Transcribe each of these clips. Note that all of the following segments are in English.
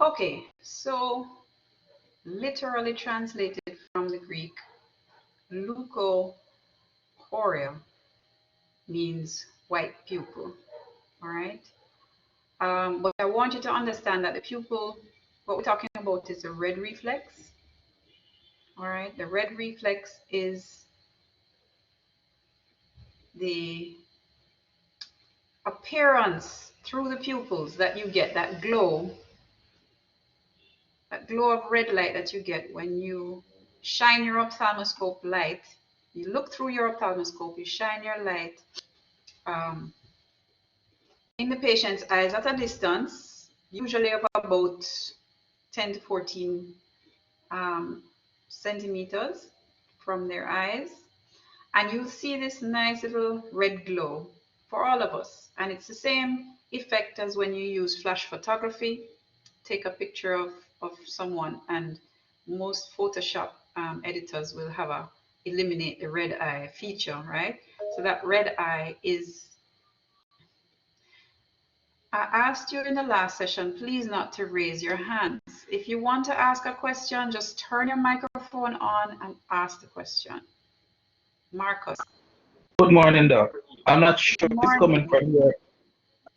Okay, so literally translated from the Greek, leucocoria means white pupil. All right. But I want you to understand that the pupil, what we're talking about is the red reflex. All right. The red reflex is the appearance through the pupils that you get, that glow of red light that you get when you shine your ophthalmoscope light. You look through your ophthalmoscope, you shine your light um, in the patient's eyes at a distance, usually of about 10 to 14 centimeters from their eyes. And you'll see this nice little red glow for all of us. And it's the same effect as when you use flash photography. Take a picture of someone, and most Photoshop editors will have a eliminate the red eye feature, right? So that red eye is, I asked you in the last session, please not to raise your hands. If you want to ask a question, just turn your microphone on and ask the question. Marcus. Good morning, Doc. I'm not sure Good if it's coming morning. from your,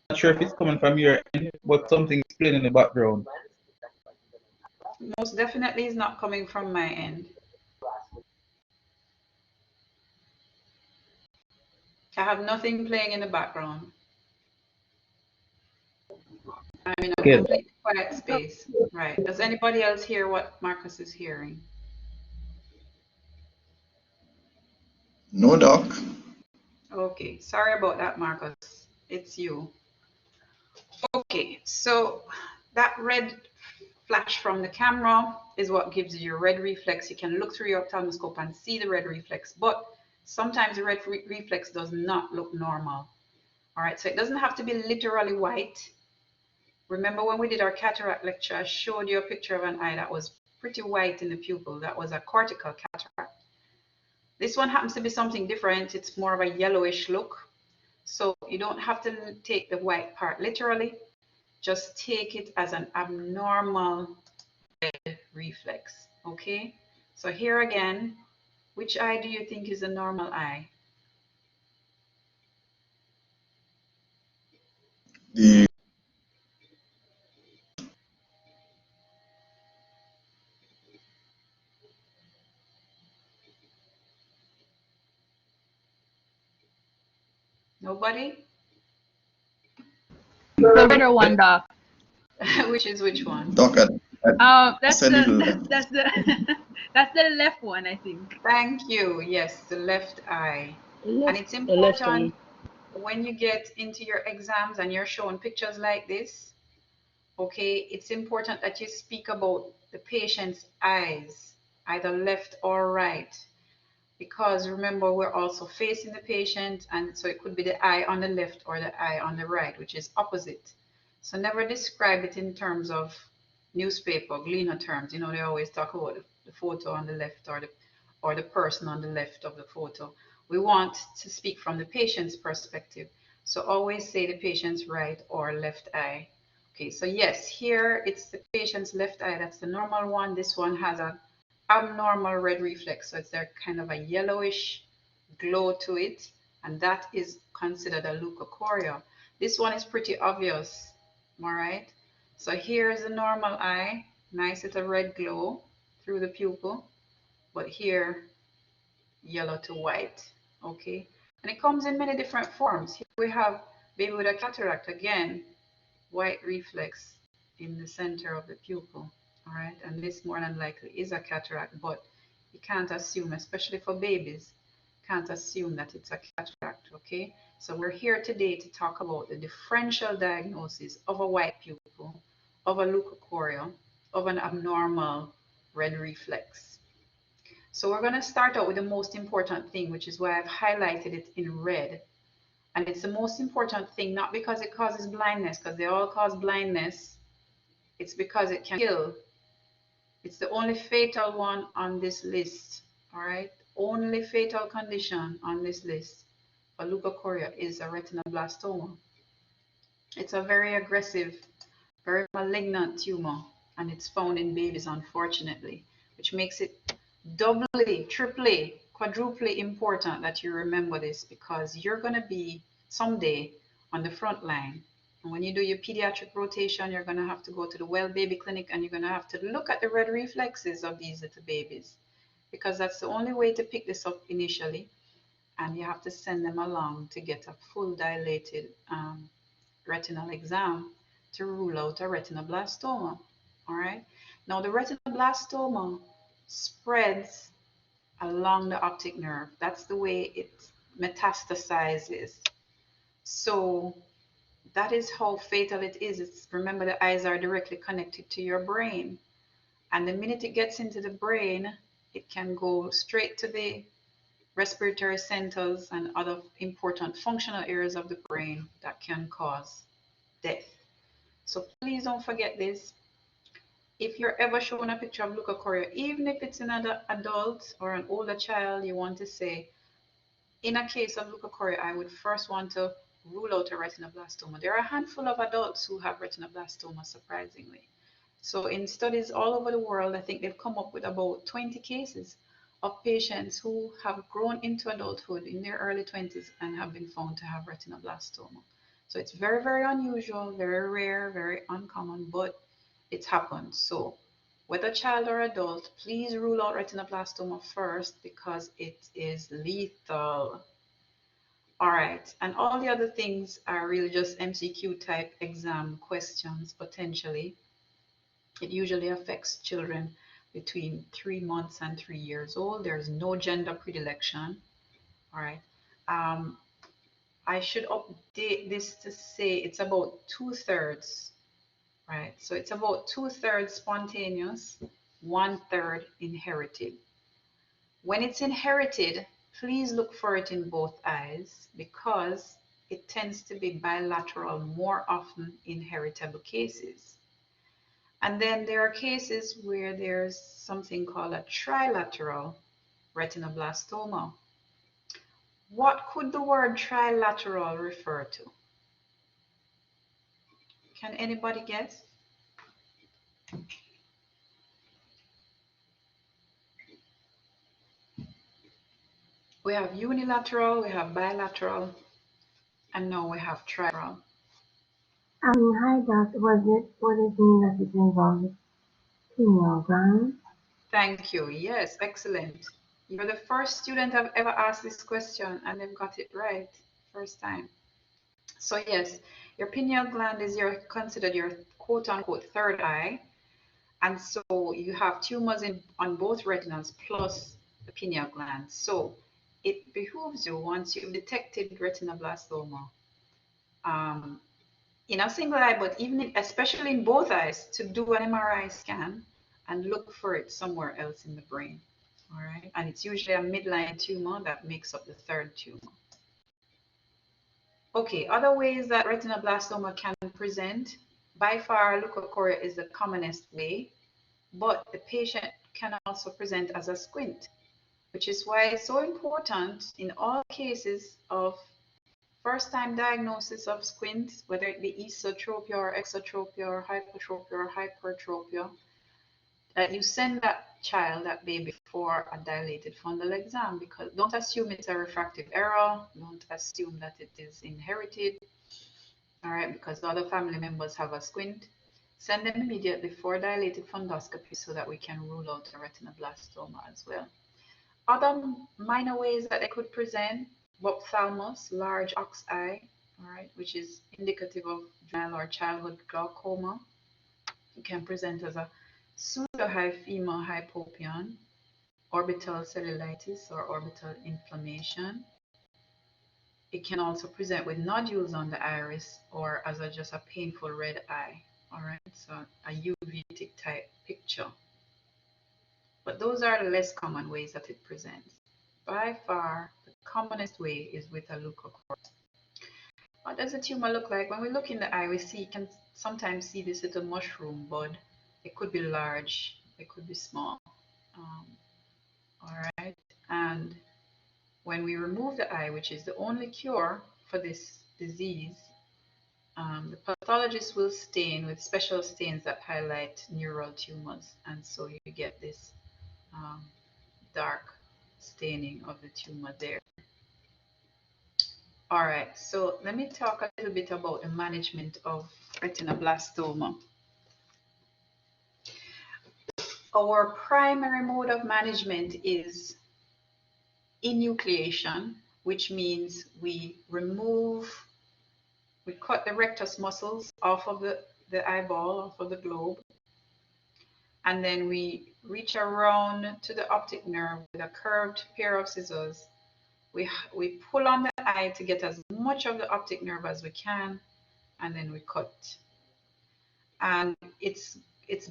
not sure if it's coming from your end, but something's playing in the background. Most definitely is not coming from my end. I have nothing playing in the background. I'm in a Okay. complete quiet space. Right. Does anybody else hear what Marcus is hearing? No, Doc. Okay. Sorry about that, Marcus. It's you. Okay. So that red flash from the camera is what gives you your red reflex. You can look through your ophthalmoscope and see the red reflex, but sometimes the red reflex does not look normal. All right. So it doesn't have to be literally white. Remember when we did our cataract lecture, I showed you a picture of an eye that was pretty white in the pupil. That was a cortical cataract. This one happens to be something different. It's more of a yellowish look. So you don't have to take the white part literally. Just take it as an abnormal red reflex. Okay? So here again, which eye do you think is a normal eye? The Nobody? The better one, Doc. Which is which one? Doc, I That's said the little. that's the that's the left one, I think. Thank you. Yes, the left eye. And it's The left one. important when you get into your exams and you're showing pictures like this, okay, it's important that you speak about the patient's eyes, either left or right, because remember, we're also facing the patient, and so it could be the eye on the left or the eye on the right, which is opposite. So never describe it in terms of newspaper, gleaner terms. You know, they always talk about the photo on the left or the person on the left of the photo. We want to speak from the patient's perspective. So always say the patient's right or left eye. Okay, so yes, here it's the patient's left eye. That's the normal one. This one has an abnormal red reflex. So it's there kind of a yellowish glow to it. And that is considered a leucocoria. This one is pretty obvious. All right. So here is the normal eye. Nice little red glow through the pupil. But here, yellow to white. Okay. And it comes in many different forms. Here we have baby with a cataract. Again, white reflex in the center of the pupil. All right. And this more than likely is a cataract, but you can't assume, especially for babies, can't assume that it's a cataract. Okay. So we're here today to talk about the differential diagnosis of a white pupil, of a leucocoria, of an abnormal red reflex. So we're going to start out with the most important thing, which is why I've highlighted it in red. And it's the most important thing, not because it causes blindness, because they all cause blindness. It's because it can kill. It's the only fatal one on this list. All right. Only fatal condition on this list for leucocoria is a retinoblastoma. It's a very aggressive, very malignant tumor. and it's found in babies, unfortunately, which makes it doubly, triply, quadruply important that you remember this, because you're going to be someday on the front line. And when you do your pediatric rotation, you're going to have to go to the well baby clinic, and you're going to have to look at the red reflexes of these little babies, because that's the only way to pick this up initially. And you have to send them along to get a full dilated retinal exam to rule out a retinoblastoma. All right. Now the retinoblastoma spreads along the optic nerve. That's the way it metastasizes. So that is how fatal it is. Remember, the eyes are directly connected to your brain. And the minute it gets into the brain, it can go straight to the respiratory centers and other important functional areas of the brain that can cause death. So please don't forget this. If you're ever shown a picture of leukocoria, even if it's another adult or an older child, you want to say, in a case of leukocoria, I would first want to rule out a retinoblastoma. There are a handful of adults who have retinoblastoma, surprisingly. So in studies all over the world, I think they've come up with about 20 cases of patients who have grown into adulthood in their early 20s and have been found to have retinoblastoma. So it's very, very unusual, very rare, very uncommon, but it's happened. So whether child or adult, please rule out retinoblastoma first, because it is lethal. All right, and all the other things are really just MCQ type exam questions potentially. It usually affects children between 3 months and 3 years old. There's no gender predilection. All right. Um, I should update this to say it's about 2/3, right? So it's about 2/3 spontaneous, 1/3 inherited. When it's inherited, please look for it in both eyes, because it tends to be bilateral more often in heritable cases. And then there are cases where there's something called a trilateral retinoblastoma. What could the word trilateral refer to? Can anybody guess? We have unilateral, we have bilateral, and now we have trilateral. Hi, Doc. What does it mean that it involves female gland? Thank you. Yes, excellent. You're the first student I've ever asked this question, and they've got it right first time. So yes, your pineal gland is considered your quote unquote third eye. And so you have tumors on both retinas plus the pineal gland. So it behooves you, once you've detected retinoblastoma in a single eye, but especially in both eyes, to do an MRI scan and look for it somewhere else in the brain. All right. And it's usually a midline tumor that makes up the third tumor. Okay, other ways that retinoblastoma can present. By far, leukocoria is the commonest way, but the patient can also present as a squint, which is why it's so important in all cases of first-time diagnosis of squint, whether it be esotropia or exotropia or hypotropia or hypertropia, that you send that child, that baby, for a dilated fundal exam, because don't assume it's a refractive error. Don't assume that it is inherited. All right, because other family members have a squint. Send them immediately for dilated fundoscopy so that we can rule out a retinoblastoma as well. Other minor ways that they could present: ophthalmos, large ox eye, all right, which is indicative of juvenile or childhood glaucoma. It can present as a pseudohyphema hypopion, orbital cellulitis or orbital inflammation. It can also present with nodules on the iris or as just a painful red eye. All right, so a uveitic type picture. But those are the less common ways that it presents. By far, the commonest way is with a leukocoria. What does the tumor look like? When we look in the eye, we can sometimes see this little mushroom bud. It could be large, it could be small. All right, and when we remove the eye, which is the only cure for this disease, The pathologist will stain with special stains that highlight neural tumors, and so you get this um, dark staining of the tumor there. All right, so let me talk a little bit about the management of retinoblastoma. Our primary mode of management is enucleation, which means we cut the rectus muscles off of the eyeball, off of the globe, and then we reach around to the optic nerve with a curved pair of scissors. We pull on the eye to get as much of the optic nerve as we can, and then we cut. And it's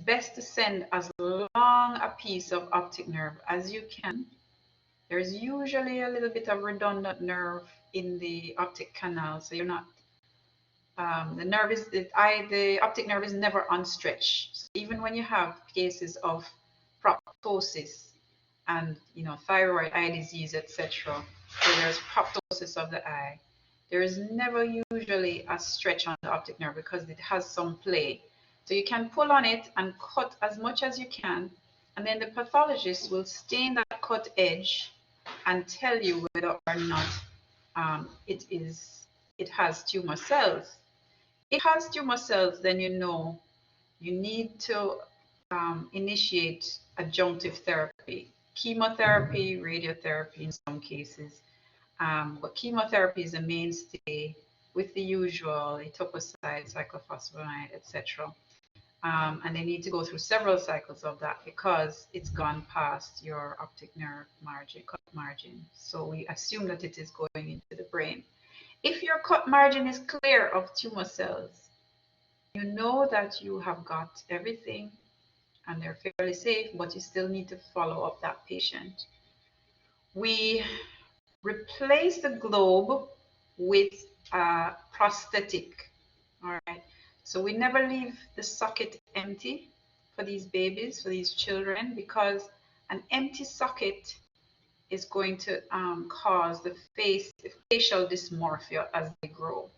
best to send as long a piece of optic nerve as you can. There's usually a little bit of redundant nerve in the optic canal, so you're not the optic nerve is never unstretched. So even when you have cases of proptosis and thyroid eye disease, etc., where there's proptosis of the eye, there is never usually a stretch on the optic nerve because it has some play. So you can pull on it and cut as much as you can, and then the pathologist will stain that cut edge and tell you whether or not it has tumor cells. If it has tumor cells, then you need to initiate adjunctive therapy, chemotherapy, radiotherapy in some cases. But chemotherapy is a mainstay with the usual etoposide, cyclophosphamide, etc. And they need to go through several cycles of that because it's gone past your optic nerve margin, cut margin. So we assume that it is going into the brain. If your cut margin is clear of tumor cells, you know that you have got everything and they're fairly safe, but you still need to follow up that patient. We replace the globe with a prosthetic. All right. So we never leave the socket empty for these babies, for these children, because an empty socket is going to cause the facial dysmorphia as they grow.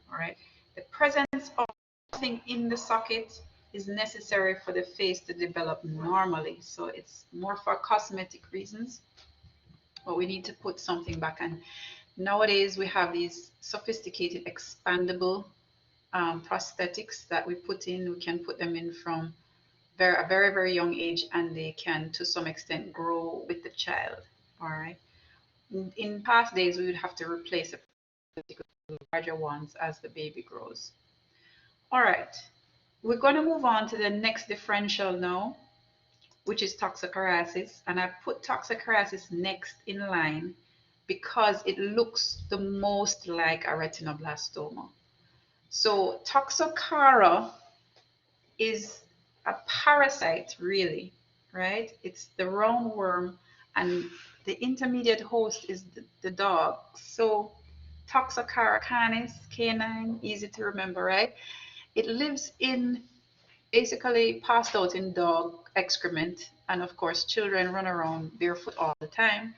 All right. The presence of something in the socket is necessary for the face to develop normally. So it's more for cosmetic reasons, but we need to put something back. And nowadays we have these sophisticated expandable prosthetics that we put in. We can put them in from a very, very young age, and they can, to some extent, grow with the child. All right. In past days, we would have to replace the larger ones as the baby grows. All right. We're going to move on to the next differential now, which is toxocariasis. And I put toxocariasis next in line because it looks the most like a retinoblastoma. So toxocara is a parasite, really, right? It's the roundworm, and the intermediate host is the dog. So Toxocara canis, canine, easy to remember, right? It lives in, basically passed out in dog excrement, and of course children run around barefoot all the time,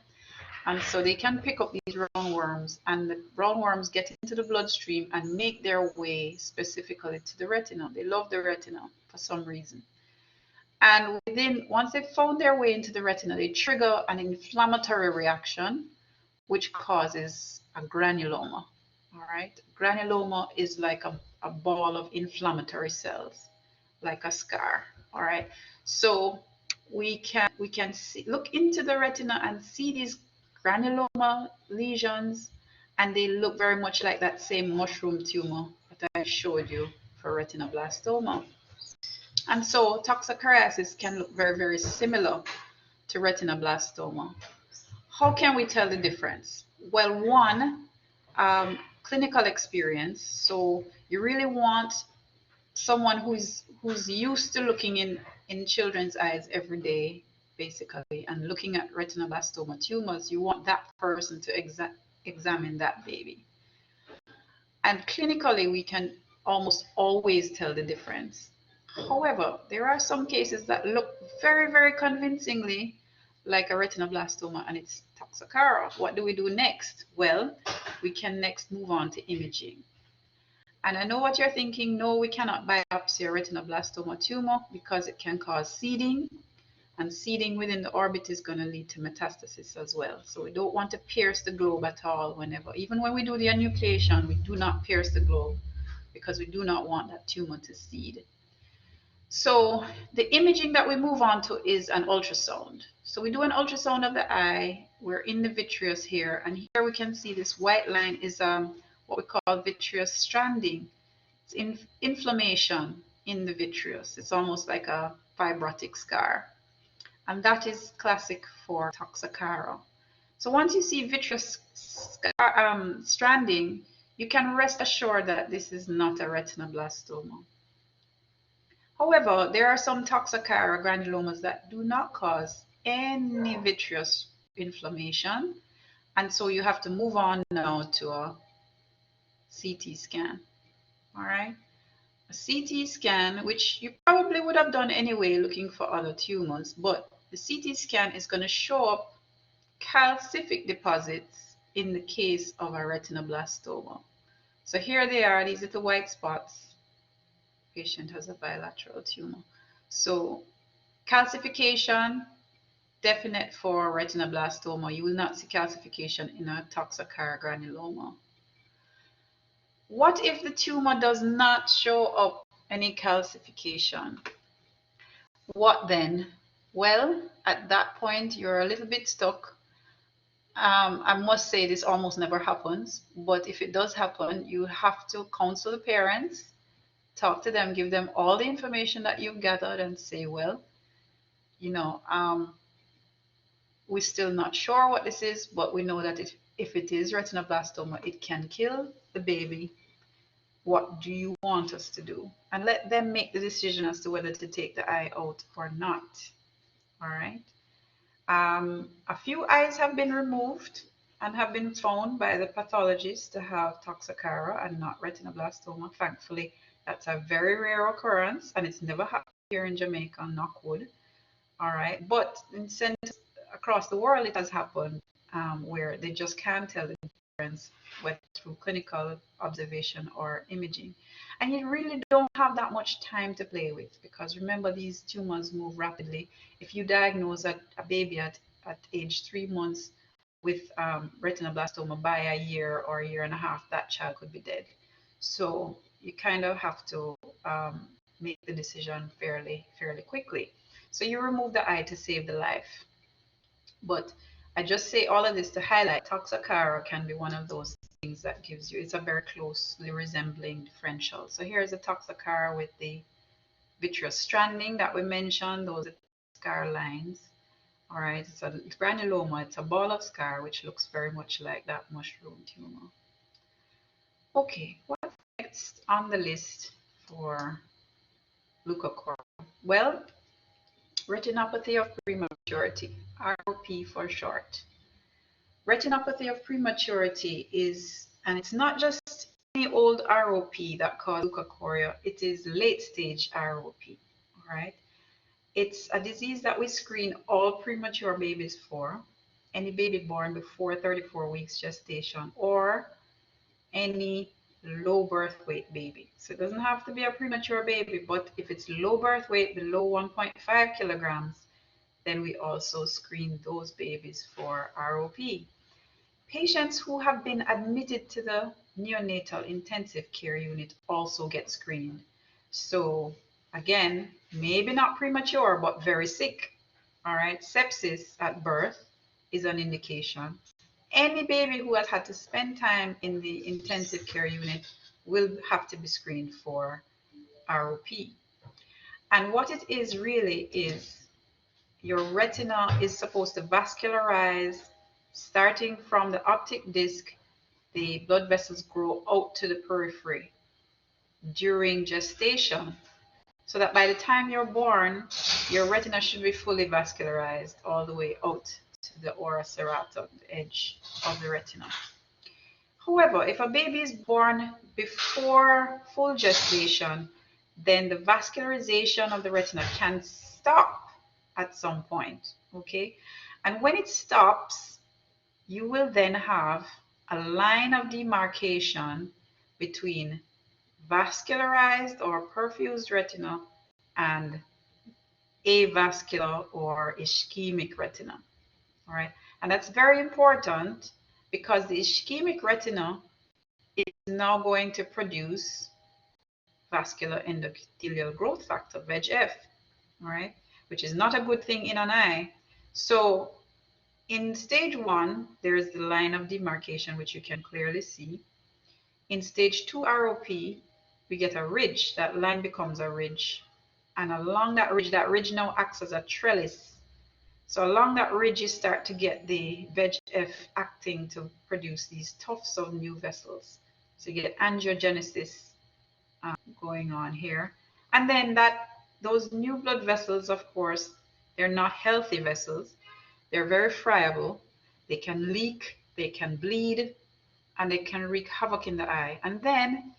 and so they can pick up these roundworms, and the roundworms get into the bloodstream and make their way specifically to the retina. They love the retina for some reason. And once they've found their way into the retina, they trigger an inflammatory reaction, which causes a granuloma. All right. Granuloma is like a ball of inflammatory cells, like a scar. All right. So we can look into the retina and see these granuloma lesions, and they look very much like that same mushroom tumor that I showed you for retinoblastoma. And so toxocariasis can look very, very similar to retinoblastoma. How can we tell the difference? Well, one, clinical experience. So you really want someone who's used to looking in children's eyes every day, basically, and looking at retinoblastoma tumors. You want that person to examine that baby. And clinically, we can almost always tell the difference. However, there are some cases that look very, very convincingly like a retinoblastoma, and it's toxocara. What do we do next? Well, we can next move on to imaging. And I know what you're thinking. No, we cannot biopsy a retinoblastoma tumor because it can cause seeding, and seeding within the orbit is going to lead to metastasis as well. So we don't want to pierce the globe at all whenever. Even when we do the enucleation, we do not pierce the globe because we do not want that tumor to seed. So the imaging that we move on to is an ultrasound. So we do an ultrasound of the eye. We're in the vitreous here, and here we can see this white line is what we call vitreous stranding. It's inflammation in the vitreous. It's almost like a fibrotic scar, and that is classic for Toxocara. So once you see vitreous stranding, you can rest assured that this is not a retinoblastoma. However, there are some Toxocara granulomas that do not cause any vitreous inflammation, and so you have to move on now to a CT scan. All right, a CT scan, which you probably would have done anyway looking for other tumors, but the CT scan is going to show up calcific deposits in the case of a retinoblastoma. So here they are, these little white spots. Patient has a bilateral tumor. So calcification, definite for retinoblastoma. You will not see calcification in a Toxocara granuloma. What if the tumor does not show up any calcification? What then? Well, at that point, you're a little bit stuck. I must say this almost never happens, but if it does happen, you have to counsel the parents, talk to them, give them all the information that you've gathered and say, well, you know, we're still not sure what this is, but we know that if it is retinoblastoma, it can kill the baby. What do you want us to do? And let them make the decision as to whether to take the eye out or not. All right. A few eyes have been removed and have been found by the pathologist to have Toxocara and not retinoblastoma. Thankfully, that's a very rare occurrence, and it's never happened here in Jamaica, knock wood. All right, but in centers across the world, it has happened where they just can't tell the difference whether through clinical observation or imaging. And you really don't have that much time to play with, because remember, these tumors move rapidly. If you diagnose a baby at age 3 months with retinoblastoma, by a year or a year and a half, that child could be dead. So you kind of have to make the decision fairly quickly. So you remove the eye to save the life. But I just say all of this to highlight Toxocara can be one of those things that gives you, it's a very closely resembling differential. So here's a Toxocara with the vitreous stranding that we mentioned, those are scar lines. All right, it's a granuloma, it's a ball of scar which looks very much like that mushroom tumor. Okay, what's next on the list for Leucocoria? Well, retinopathy of prematurity, ROP for short. Retinopathy of prematurity is, and it's not just any old ROP that causes leukocoria, it is late stage ROP, all right? It's a disease that we screen all premature babies for, any baby born before 34 weeks gestation, or any low birth weight baby. So it doesn't have to be a premature baby, but if it's low birth weight below 1.5 kilograms, then we also screen those babies for ROP. Patients who have been admitted to the neonatal intensive care unit also get screened. So again, maybe not premature, but very sick. All right, sepsis at birth is an indication. Any baby who has had to spend time in the intensive care unit will have to be screened for ROP. And what it is really is your retina is supposed to vascularize starting from the optic disc. The blood vessels grow out to the periphery during gestation, so that by the time you're born, your retina should be fully vascularized all the way out to the ora serrata, the edge of the retina. However, if a baby is born before full gestation, then the vascularization of the retina can stop at some point, okay? And when it stops, you will then have a line of demarcation between vascularized or perfused retina and avascular or ischemic retina. All right, and that's very important because the ischemic retina is now going to produce vascular endothelial growth factor, VEGF, all right, which is not a good thing in an eye. So in stage 1, there is the line of demarcation, which you can clearly see. In stage 2 ROP, we get a ridge. That line becomes a ridge. And along that ridge now acts as a trellis. So along that ridge, you start to get the VEGF acting to produce these tufts of new vessels. So you get angiogenesis going on here. And then those new blood vessels, of course, they're not healthy vessels. They're very friable. They can leak, they can bleed, and they can wreak havoc in the eye. And then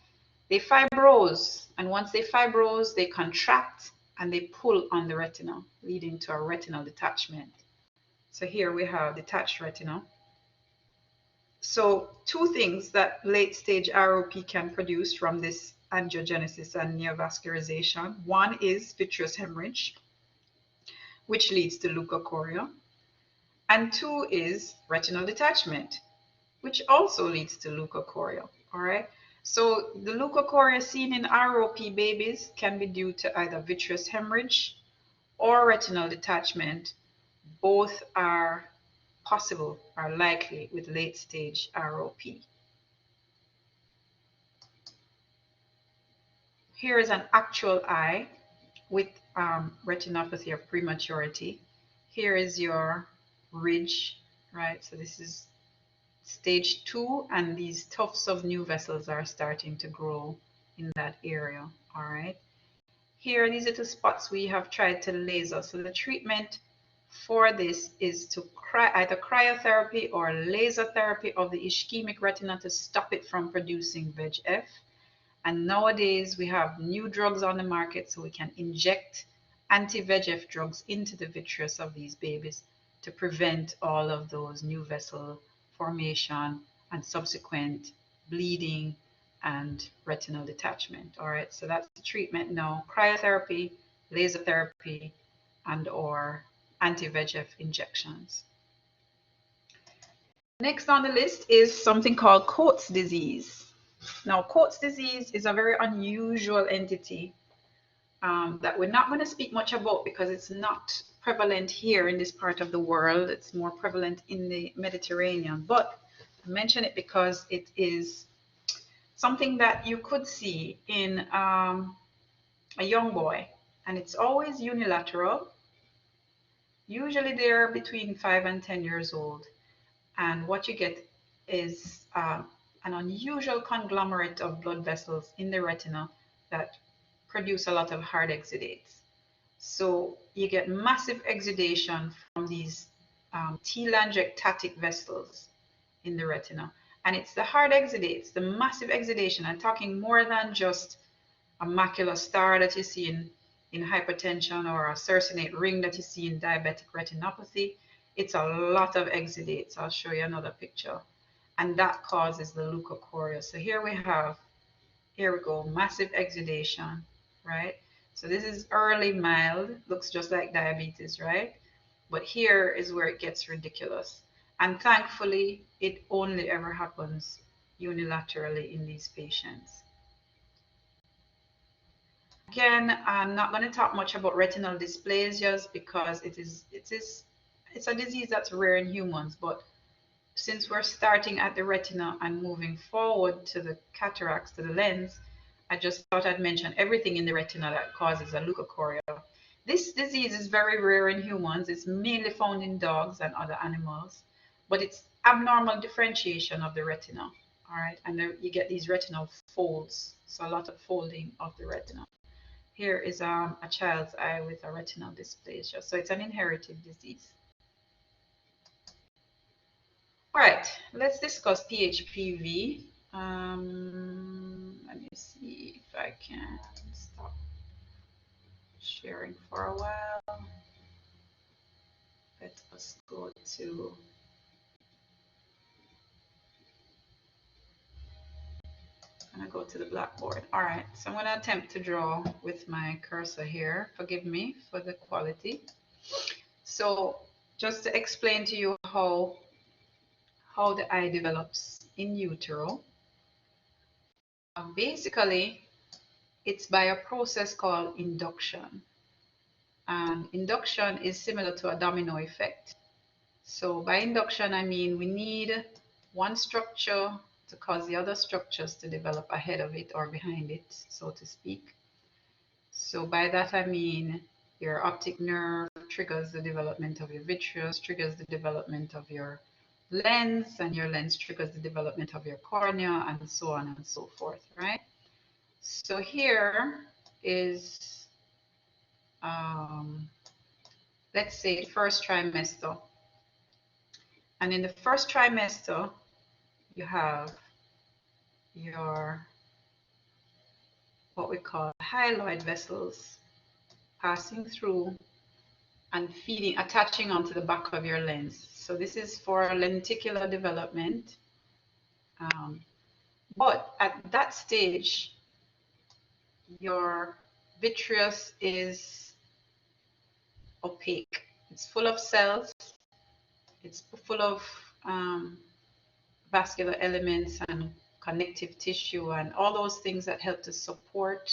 they fibrose. And once they fibrose, they contract and they pull on the retina, leading to a retinal detachment. So here we have detached retina. So two things that late stage ROP can produce from this angiogenesis and neovascularization. One is vitreous hemorrhage, which leads to leucocoria. And two is retinal detachment, which also leads to leucocoria. All right. So the leucocoria seen in ROP babies can be due to either vitreous hemorrhage or retinal detachment. Both are possible, are likely with late stage ROP. Here is an actual eye with retinopathy of prematurity. Here is your ridge, right? So this is stage 2, and these tufts of new vessels are starting to grow in that area. All right. Here, these are the spots we have tried to laser. So the treatment for this is to either cryotherapy or laser therapy of the ischemic retina to stop it from producing VEGF. And nowadays we have new drugs on the market, so we can inject anti-VEGF drugs into the vitreous of these babies to prevent all of those new vessel formation and subsequent bleeding and retinal detachment. All right, so that's the treatment now: cryotherapy, laser therapy, and or anti-VEGF injections. Next on the list is something called Coats disease. Now, Coats disease is a very unusual entity that we're not going to speak much about because it's not prevalent here in this part of the world. It's more prevalent in the Mediterranean, but I mention it because it is something that you could see in a young boy, and it's always unilateral. Usually they're between 5 and 10 years old, and what you get is an unusual conglomerate of blood vessels in the retina that produce a lot of hard exudates. So you get massive exudation from these telangiectatic vessels in the retina. And it's the hard exudates, the massive exudation. I'm talking more than just a macular star that you see in hypertension or a circinate ring that you see in diabetic retinopathy. It's a lot of exudates. I'll show you another picture. And that causes the leucocoria. So here we go, massive exudation, right? So this is early mild, looks just like diabetes, right? But here is where it gets ridiculous. And thankfully, it only ever happens unilaterally in these patients. Again, I'm not going to talk much about retinal dysplasias because it's a disease that's rare in humans, but since we're starting at the retina and moving forward to the cataracts, to the lens, I just thought I'd mention everything in the retina that causes a leucocoria. This disease is very rare in humans. It's mainly found in dogs and other animals, but it's abnormal differentiation of the retina. All right, and there, you get these retinal folds, so a lot of folding of the retina. Here is a child's eye with a retinal dysplasia. So it's an inherited disease. All right, let's discuss PHPV. Let me see if I can stop sharing for a while. Let us go to I'm gonna go to the blackboard. All right, so I'm gonna attempt to draw with my cursor here. Forgive me for the quality. So just to explain to you how the eye develops in utero, basically it's by a process called induction. And induction is similar to a domino effect. So by induction, I mean we need one structure to cause the other structures to develop ahead of it or behind it, so to speak. So by that I mean your optic nerve triggers the development of your vitreous, triggers the development of your lens, and your lens triggers the development of your cornea, and so on and so forth, right? So here is, let's say, first trimester. And in the first trimester, you have your, what we call hyaloid vessels passing through and feeding, attaching onto the back of your lens. So this is for lenticular development. But at that stage, your vitreous is opaque. It's full of cells. It's full of vascular elements and connective tissue and all those things that help to support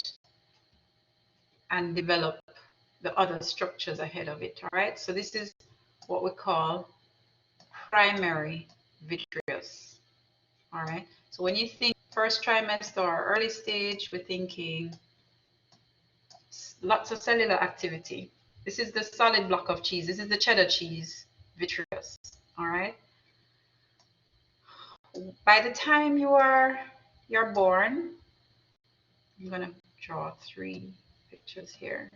and develop the other structures ahead of it. All right, so this is what we call primary vitreous. All right, so when you think first trimester or early stage, we're thinking lots of cellular activity. This is the solid block of cheese. This is the cheddar cheese vitreous. All right, by the time you're born, I'm gonna draw 3 pictures here.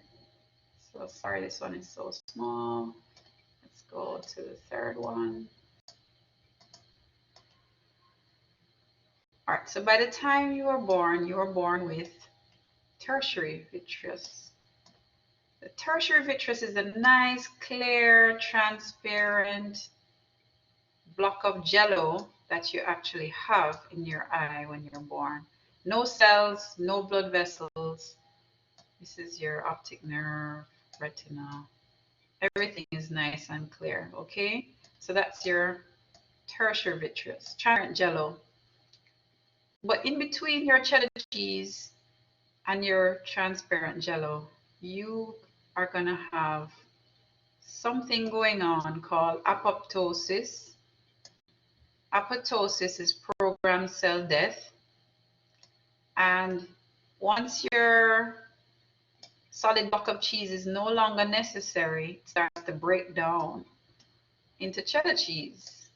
So sorry, this one is so small. Let's go to the third one. All right, so by the time you were born with tertiary vitreous. The tertiary vitreous is a nice, clear, transparent block of jello that you actually have in your eye when you're born. No cells, no blood vessels. This is your optic nerve, retina. Everything is nice and clear, okay? So that's your tertiary vitreous, transparent jello. But in between your cheddar cheese and your transparent jello, you are going to have something going on called apoptosis. Apoptosis is programmed cell death. And once your solid block of cheese is no longer necessary, it starts to break down into cheddar cheese.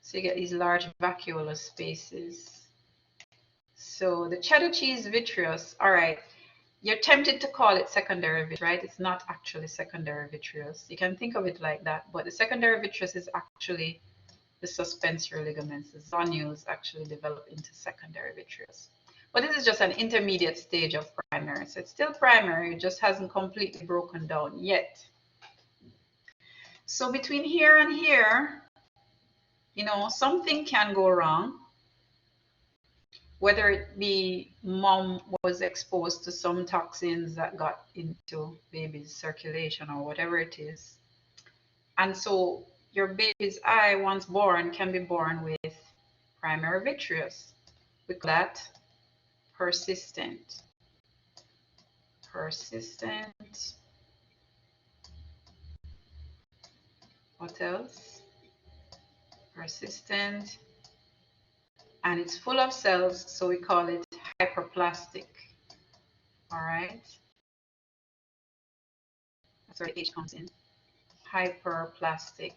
So you get these large vacuolar spaces. So the cheddar cheese vitreous, all right, you're tempted to call it secondary vitreous, right? It's not actually secondary vitreous. You can think of it like that, but the secondary vitreous is actually the suspensory ligaments. The zonules actually develop into secondary vitreous. But this is just an intermediate stage of primary. So it's still primary, it just hasn't completely broken down yet. So between here and here, you know, something can go wrong. Whether it be mom was exposed to some toxins that got into baby's circulation or whatever it is. And so your baby's eye, once born, can be born with primary vitreous. We call that persistent. Persistent. What else? Persistent. And it's full of cells, so we call it hyperplastic. All right. That's where the H comes in. Hyperplastic.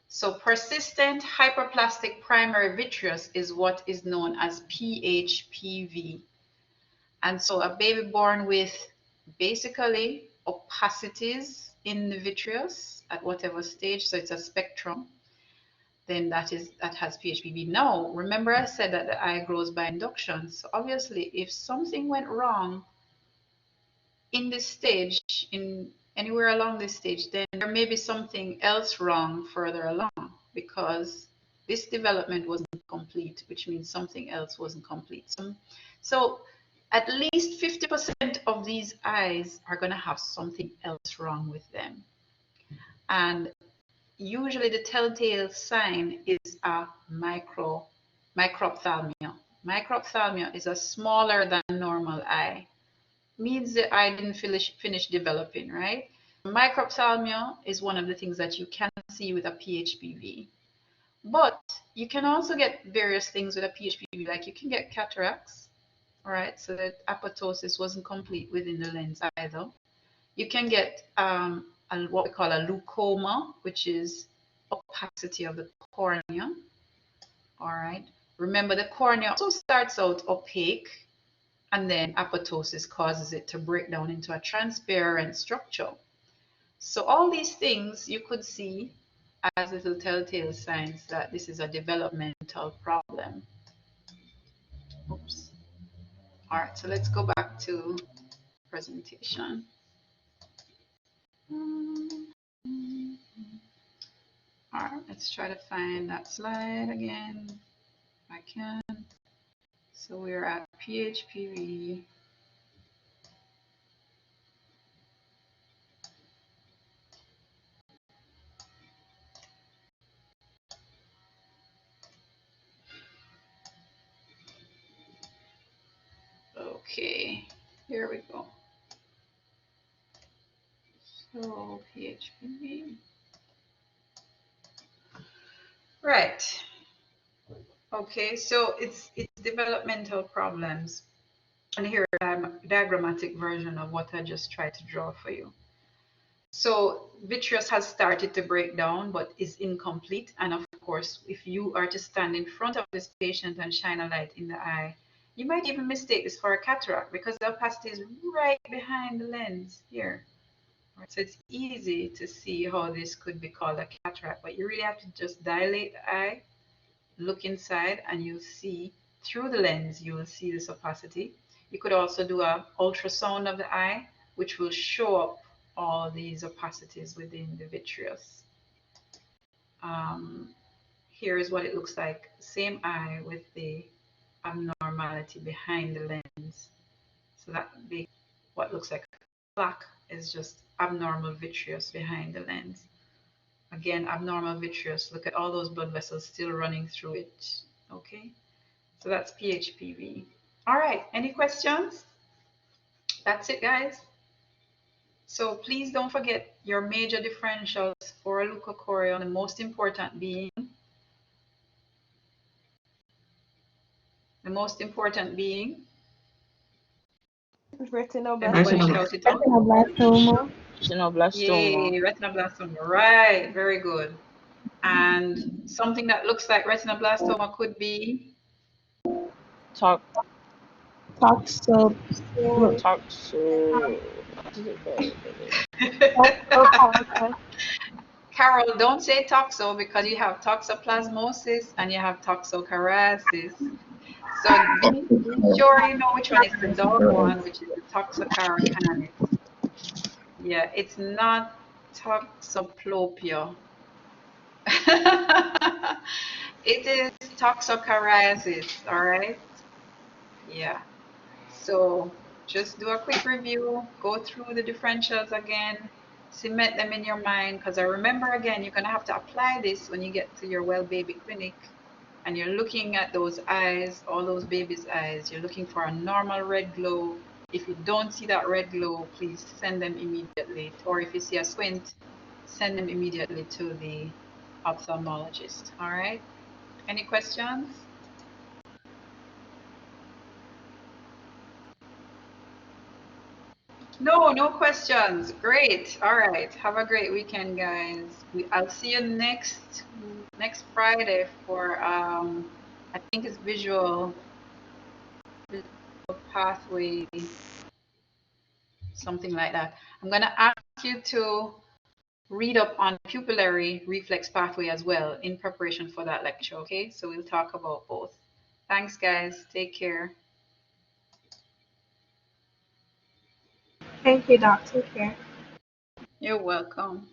So persistent hyperplastic primary vitreous is what is known as PHPV. And so a baby born with basically opacities in the vitreous at whatever stage, so it's a spectrum, then that has PHPV. Now, remember I said that the eye grows by induction. So obviously, if something went wrong in this stage, in anywhere along this stage, then there may be something else wrong further along, because this development wasn't complete, which means something else wasn't complete. So at least 50% of these eyes are going to have something else wrong with them. And usually the telltale sign is a microphthalmia. Microphthalmia is a smaller than normal eye. Means the eye didn't finish developing, right? Microphthalmia is one of the things that you can see with a PHPV. But you can also get various things with a PHPV, like you can get cataracts, all right? So that apoptosis wasn't complete within the lens either. You can get what we call a leucoma, which is opacity of the cornea, all right? Remember, the cornea also starts out opaque, and then apoptosis causes it to break down into a transparent structure. So all these things you could see as little telltale signs that this is a developmental problem. Oops. All right, so let's go back to presentation. All right, let's try to find that slide again if I can. So we're at PHPV. Okay, here we go. So PHPV. Right. Okay, so it's developmental problems. And here I'm a diagrammatic version of what I just tried to draw for you. So vitreous has started to break down, but is incomplete. And of course, if you are to stand in front of this patient and shine a light in the eye, you might even mistake this for a cataract because the opacity is right behind the lens here. So it's easy to see how this could be called a cataract, but you really have to just dilate the eye, look inside, and you'll see through the lens, you will see this opacity. You could also do an ultrasound of the eye, which will show up all these opacities within the vitreous. Here is what it looks like, same eye with the abnormality behind the lens. So that be what looks like plaque is just abnormal vitreous behind the lens. Again, abnormal vitreous, look at all those blood vessels still running through it. Okay, so that's PHPV. All right, any questions? That's it, guys. So please don't forget your major differentials for leucocoria, the most important being everybody shout it out. Retinoblastoma. Yay, Retinoblastoma. retinoblastoma, right, very good. And something that looks like retinoblastoma could be Tox. Toxo. Toxo. Carol, don't say toxo because you have toxoplasmosis and you have toxocariasis. So be sure you know which one is the dog one, which is the toxocaracanis. Yeah, it's not toxoplopia. It is toxocariasis, all right? Yeah. So just do a quick review, go through the differentials again, cement them in your mind, because I remember again, you're going to have to apply this when you get to your well baby clinic and you're looking at those eyes, all those babies' eyes, you're looking for a normal red glow. If you don't see that red glow, please send them immediately. Or if you see a squint, send them immediately to the ophthalmologist. All right? Any questions? No, no questions. Great. All right. Have a great weekend, guys. I'll see you next Friday for I think it's visual pathway, something like that. I'm gonna ask you to read up on pupillary reflex pathway as well in preparation for that lecture. Okay, so we'll talk about both. Thanks, guys. Take care. Thank you, Doc. Take care. You're welcome.